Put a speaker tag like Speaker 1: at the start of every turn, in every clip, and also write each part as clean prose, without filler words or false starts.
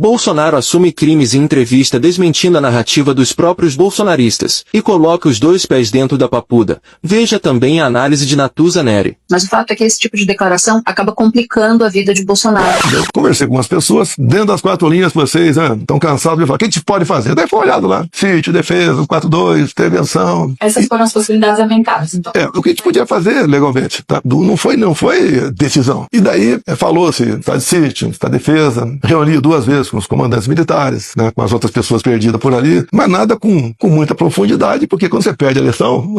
Speaker 1: Bolsonaro assume crimes em entrevista desmentindo a narrativa dos próprios bolsonaristas e coloca os dois pés dentro da papuda. Veja também a análise de Natuza Neri.
Speaker 2: Mas o fato é que esse tipo de declaração acaba complicando a vida de Bolsonaro.
Speaker 3: Eu conversei com umas pessoas, dentro das 4 linhas, vocês estão cansados de falar, o que a gente pode fazer? Daí foi olhado lá, sítio, defesa, 4-2, intervenção.
Speaker 4: Essas foram as possibilidades aventadas, então.
Speaker 3: O que a gente podia fazer legalmente, tá? Não foi decisão. E daí falou-se, está de sítio, está de defesa, reuniu 2 vezes com os comandantes militares, né, com as outras pessoas perdidas por ali, mas nada com muita profundidade, porque quando você perde a eleição,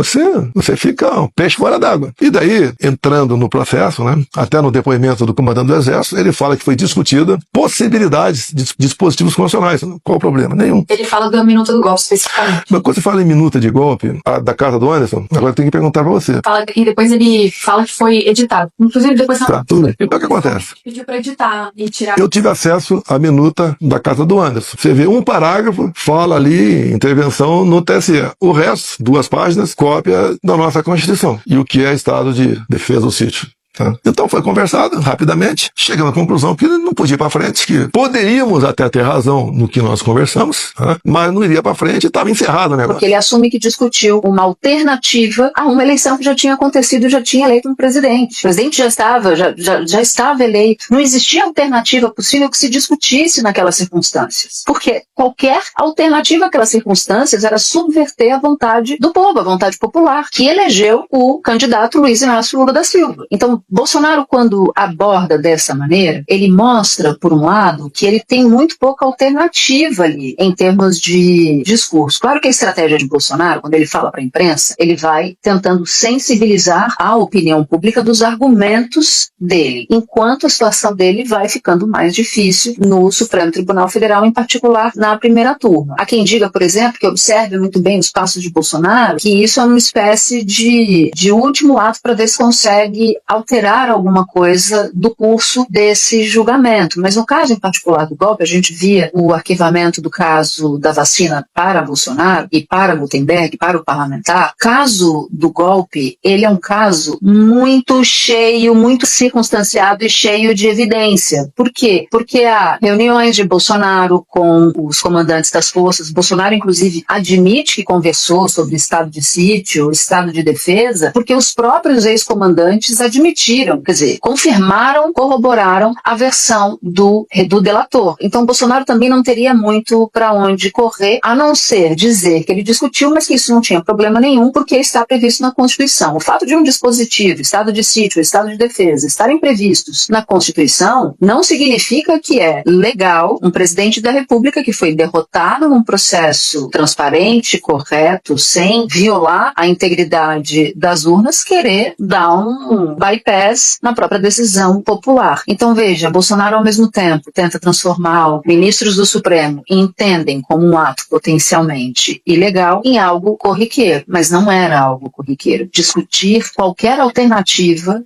Speaker 3: você fica um peixe fora d'água. E daí, entrando no processo, né, até no depoimento do comandante do Exército, ele fala que foi discutida possibilidades de dispositivos constitucionais. Qual o problema? Nenhum.
Speaker 4: Ele fala da minuta do golpe especificamente.
Speaker 3: Mas quando você fala em minuta de golpe, da casa do Anderson, agora eu tenho que perguntar pra você.
Speaker 4: E depois ele fala que foi editado. Inclusive, depois...
Speaker 3: Tá, tudo bem. Então o que acontece?
Speaker 4: Pediu pra editar e tirar...
Speaker 3: Eu tive acesso à minuta da casa do Anderson. Você vê um parágrafo, fala ali, intervenção no TSE. O resto, 2 páginas, cópia da nossa Constituição. E o que é estado de defesa do sítio. Tá? Então foi conversado rapidamente, chegamos à conclusão que não podia ir para frente, que poderíamos até ter razão no que nós conversamos, tá? Mas não iria para frente e estava encerrado o negócio.
Speaker 2: Porque ele assume que discutiu uma alternativa a uma eleição que já tinha acontecido e já tinha eleito um presidente. O presidente já estava eleito. Não existia alternativa possível que se discutisse naquelas circunstâncias. Porque qualquer alternativa àquelas circunstâncias era subverter a vontade do povo, a vontade popular, que elegeu o candidato Luiz Inácio Lula da Silva. Então, Bolsonaro, quando aborda dessa maneira, ele mostra, por um lado, que ele tem muito pouca alternativa ali, em termos de discurso. Claro que a estratégia de Bolsonaro, quando ele fala para a imprensa, ele vai tentando sensibilizar a opinião pública dos argumentos dele, enquanto a situação dele vai ficando mais difícil no Supremo Tribunal Federal, em particular na primeira turma. Há quem diga, por exemplo, que observe muito bem os passos de Bolsonaro, que isso é uma espécie de último ato para ver se consegue alterar alguma coisa do curso desse julgamento. Mas no caso em particular do golpe, a gente via o arquivamento do caso da vacina para Bolsonaro e para Gutenberg, para o parlamentar. O caso do golpe, ele é um caso muito cheio, muito circunstanciado e cheio de evidência. Por quê? Porque há reuniões de Bolsonaro com os comandantes das forças. Bolsonaro, inclusive, admite que conversou sobre estado de sítio, estado de defesa, porque os próprios ex-comandantes admitiram, quer dizer, confirmaram, corroboraram a versão do delator. Então, Bolsonaro também não teria muito para onde correr, a não ser dizer que ele discutiu, mas que isso não tinha problema nenhum, porque está previsto na Constituição. O fato de um dispositivo, estado de sítio, estado de defesa, estarem previstos na Constituição, não significa que é legal um presidente da República que foi derrotado num processo transparente, correto, sem violar a integridade das urnas, querer dar um bypass na própria decisão popular. Então veja, Bolsonaro ao mesmo tempo tenta transformar ministros do Supremo e entendem como um ato potencialmente ilegal em algo corriqueiro, mas não era algo corriqueiro. Discutir qualquer alternativa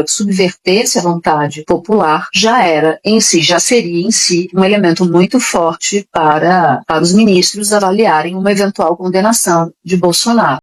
Speaker 2: que subvertesse a vontade popular já seria em si um elemento muito forte para os ministros avaliarem uma eventual condenação de Bolsonaro.